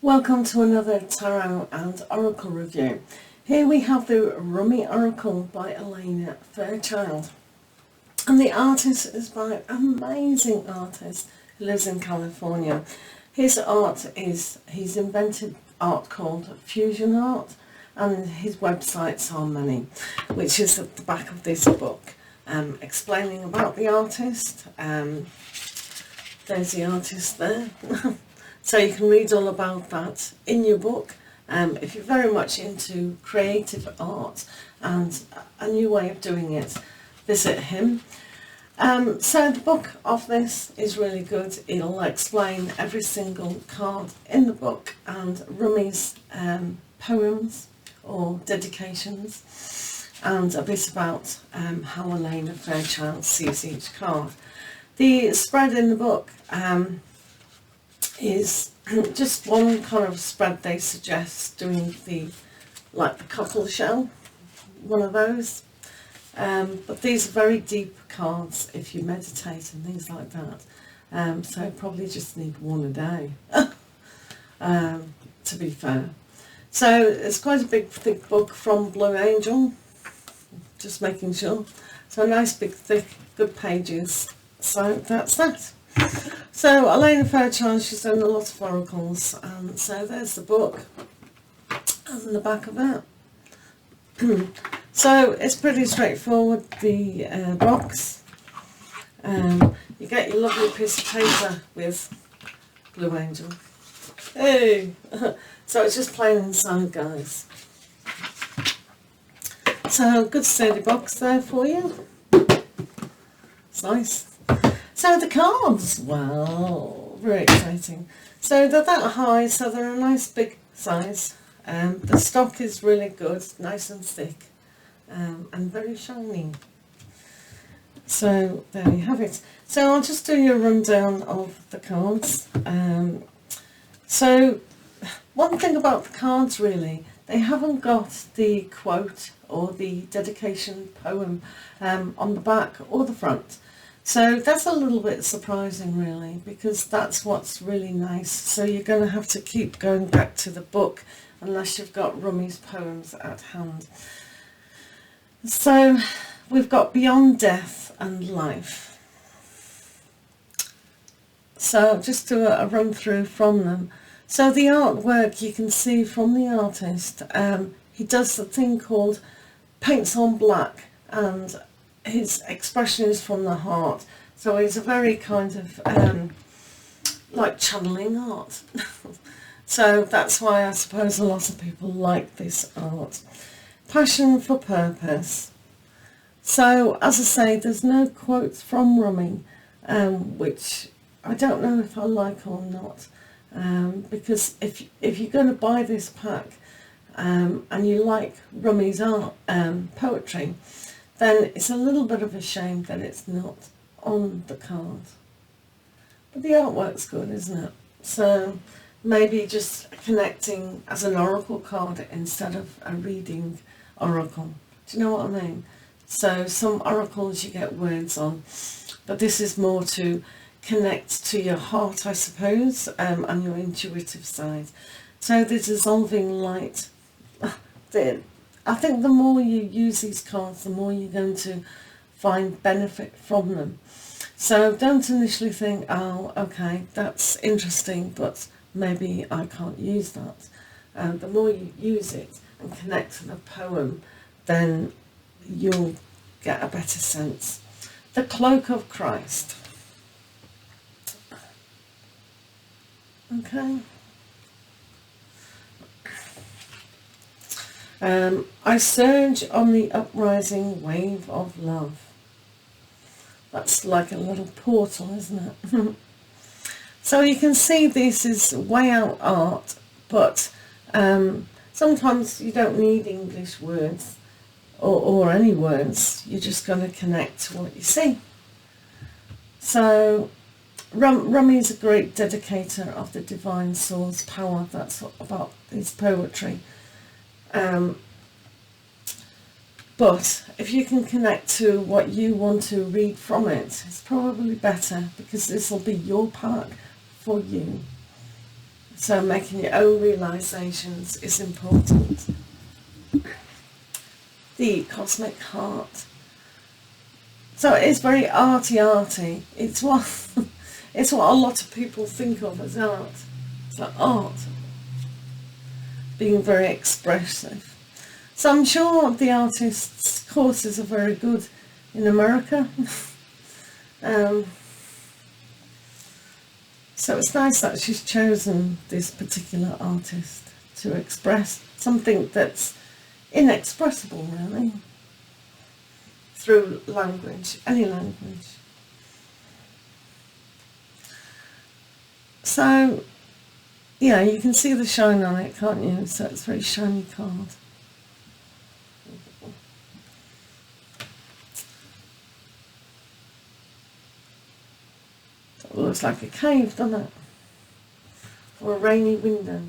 Welcome to another Tarot and Oracle review. Here we have the RUMI Oracle by ALANA FAIRCHILD. And the artist is by an amazing artist who lives in California. His art is, he's invented art called fusion art, and his websites are many, which is at the back of this book, explaining about the artist. There's the artist there. So you can read all about that in your book. If you're very much into creative art and a new way of doing it, visit him. So the book of this is really good. It'll explain every single card in the book and Rumi's poems or dedications, and a bit about how ALANA FAIRCHILD sees each card. The spread in the book is just one kind of spread they suggest doing, the cockle shell, one of those. But these are very deep cards if you meditate and things like that. So probably just need one a day, to be fair. So it's quite a big thick book from Blue Angel, just making sure. So nice big thick good pages. So that's that. So ALANA FAIRCHILD, she's done a lot of oracles, and so there's the book and the back of it. So it's pretty straightforward, the box. You get your lovely piece of paper with Blue Angel. Hey! So it's just plain inside, guys. So good sturdy box there for you. It's nice. So the cards, well, very exciting. So they're that high, so they're a nice big size. The stock is really good, nice and thick, and very shiny. So there you have it. So I'll just do your rundown of the cards. So one thing about the cards, really, they haven't got the quote or the dedication poem on the back or the front. So that's a little bit surprising, really, because that's what's really nice. So you're going to have to keep going back to the book unless you've got Rumi's poems at hand. So we've got Beyond Death and Life. So just do a run through from them. So the artwork, you can see from the artist, he does the thing called paints on black, and his expression is from the heart. So it's a very kind of like channeling art. So that's why I suppose a lot of people like this art. Passion for purpose. So as I say, there's no quotes from Rumi, which I don't know if I like or not, because if you're going to buy this pack and you like Rumi's art, poetry, then it's a little bit of a shame that it's not on the card. But the artwork's good, isn't it? So maybe just connecting as an oracle card instead of a reading oracle. Do you know what I mean? So some oracles you get words on, but this is more to connect to your heart, I suppose, and your intuitive side. So the dissolving light, I think the more you use these cards, the more you're going to find benefit from them. So don't initially think, oh, okay, that's interesting, but maybe I can't use that. The more you use it and connect to the poem, then you'll get a better sense. The Cloak of Christ. Okay. I surge on the uprising wave of love. That's like a little portal, isn't it? So you can see this is way out art, but sometimes you don't need English words or any words. You're just going to connect to what you see. So Rumi is a great dedicator of the divine soul's power. That's about his poetry. But if you can connect to what you want to read from it, it's probably better, because this will be your pack for you. So making your own realizations is important. The Cosmic Heart. So it is very arty. It's what it's what a lot of people think of as art. It's like art, being very expressive. So I'm sure the artists' courses are very good in America. So it's nice that she's chosen this particular artist to express something that's inexpressible, really, through language, any language. So, yeah, you can see the shine on it, can't you? So it's a very shiny card. It looks like a cave, doesn't it? Or a rainy window.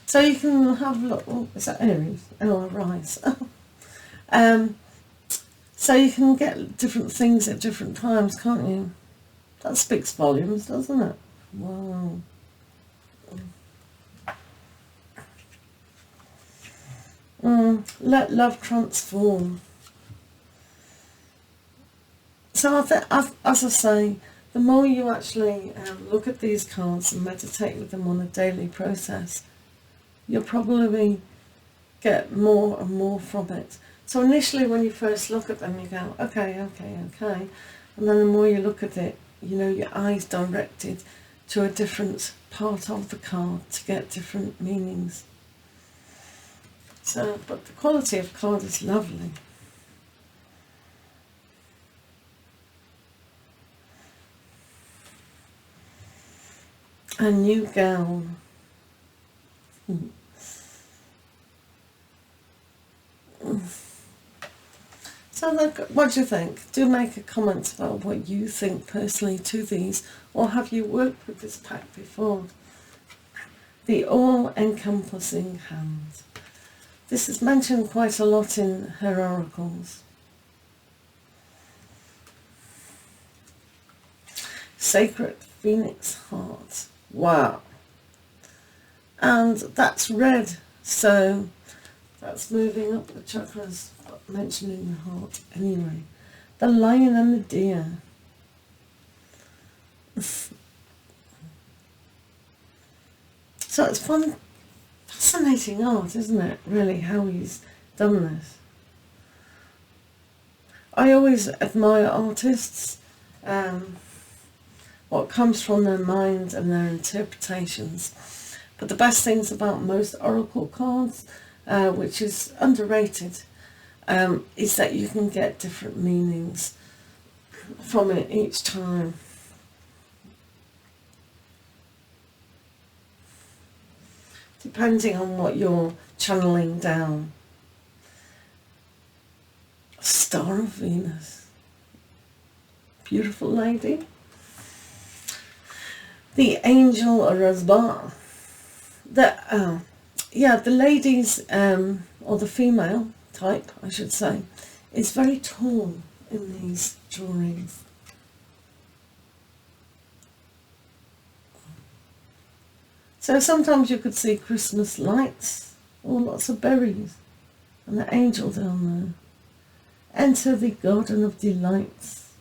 So you can have a look. Oh, is that Aries? Oh, Rise. So you can get different things at different times, can't you? That speaks volumes, doesn't it? Wow. Let love transform. So as I say, the more you actually look at these cards and meditate with them on a daily process, you'll probably get more and more from it. So initially when you first look at them, you go, okay. And then the more you look at it, you know, your eyes directed to a different part of the card to get different meanings. So, but the quality of card is lovely. A new gown. So what do you think? Do make a comment about what you think personally to these, or have you worked with this pack before? The all-encompassing hand. This is mentioned quite a lot in her oracles. Sacred Phoenix Heart. Wow. And that's red, so that's moving up the chakras, but mentioning the heart anyway. The lion and the deer. So it's fascinating art, isn't it? Really, how he's done this. I always admire artists. What comes from their minds and their interpretations. But the best things about most oracle cards, which is underrated, is that you can get different meanings from it each time. Depending on what you're channeling down. Star of Venus. Beautiful lady. The angel Razbar. The ladies, or the female type, I should say, is very tall in these drawings. So sometimes you could see Christmas lights or lots of berries and the angel down there. Enter the garden of delights.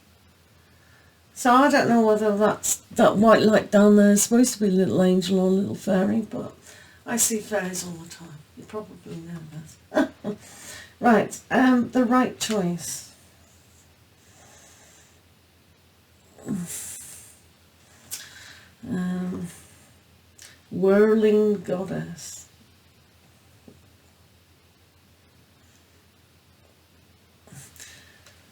So I don't know whether that white light down there is supposed to be a little angel or a little fairy, but I see fairies all the time. You probably know that. Right, the right choice. Whirling goddess.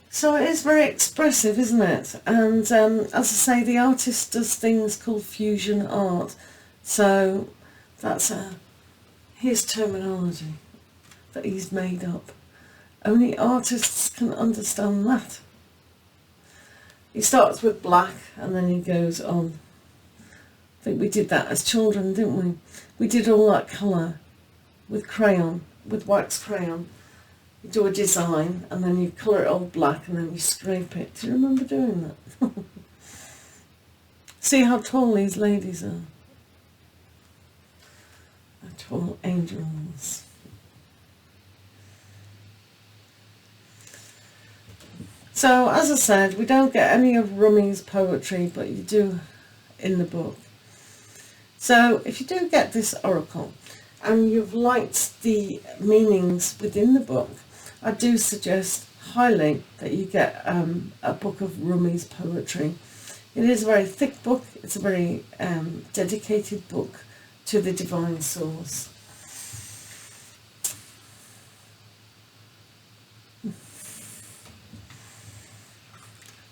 So it is very expressive, isn't it? And as I say, the artist does things called fusion art. So that's his terminology that he's made up. Only artists can understand that. He starts with black and then he goes on. I think we did that as children, didn't we? We did all that colour with crayon, with wax crayon. You do a design and then you colour it all black and then you scrape it. Do you remember doing that? See how tall these ladies are. to all angels. So, as I said, we don't get any of RUMI's poetry, but you do in the book. So, if you do get this oracle and you've liked the meanings within the book, I do suggest highly that you get a book of RUMI's poetry. It is a very thick book. It's a very dedicated book to the divine source.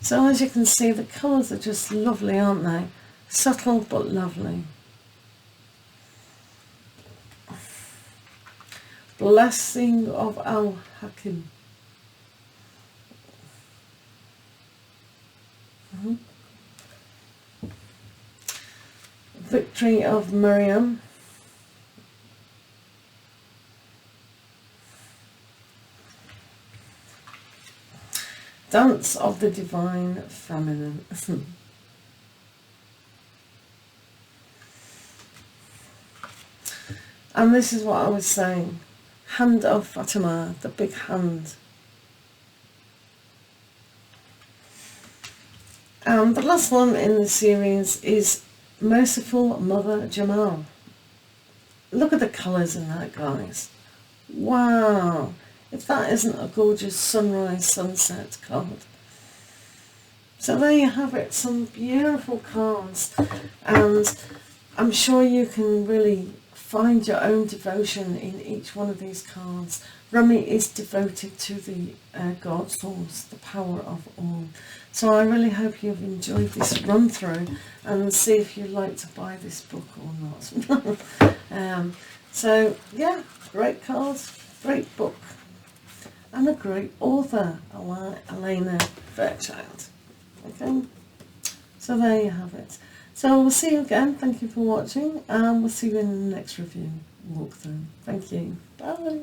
So as you can see, the colours are just lovely, aren't they? Subtle but lovely. Blessing of Al-Hakim. Victory of Miriam. Dance of the Divine Feminine. And this is what I was saying. Hand of Fatima, the big hand. And the last one in the series is Merciful Mother Jamal. Look at the colours in that, guys. Wow. If that isn't a gorgeous sunrise sunset card. So there you have it, some beautiful cards, and I'm sure you can really find your own devotion in each one of these cards. RUMI is devoted to the God Source, the power of all. So I really hope you've enjoyed this run through, and see if you'd like to buy this book or not. So yeah, great cards, great book, and a great author, ALANA FAIRCHILD. Okay, so there you have it. So we'll see you again. Thank you for watching, and we'll see you in the next review walkthrough. Thank you. Bye.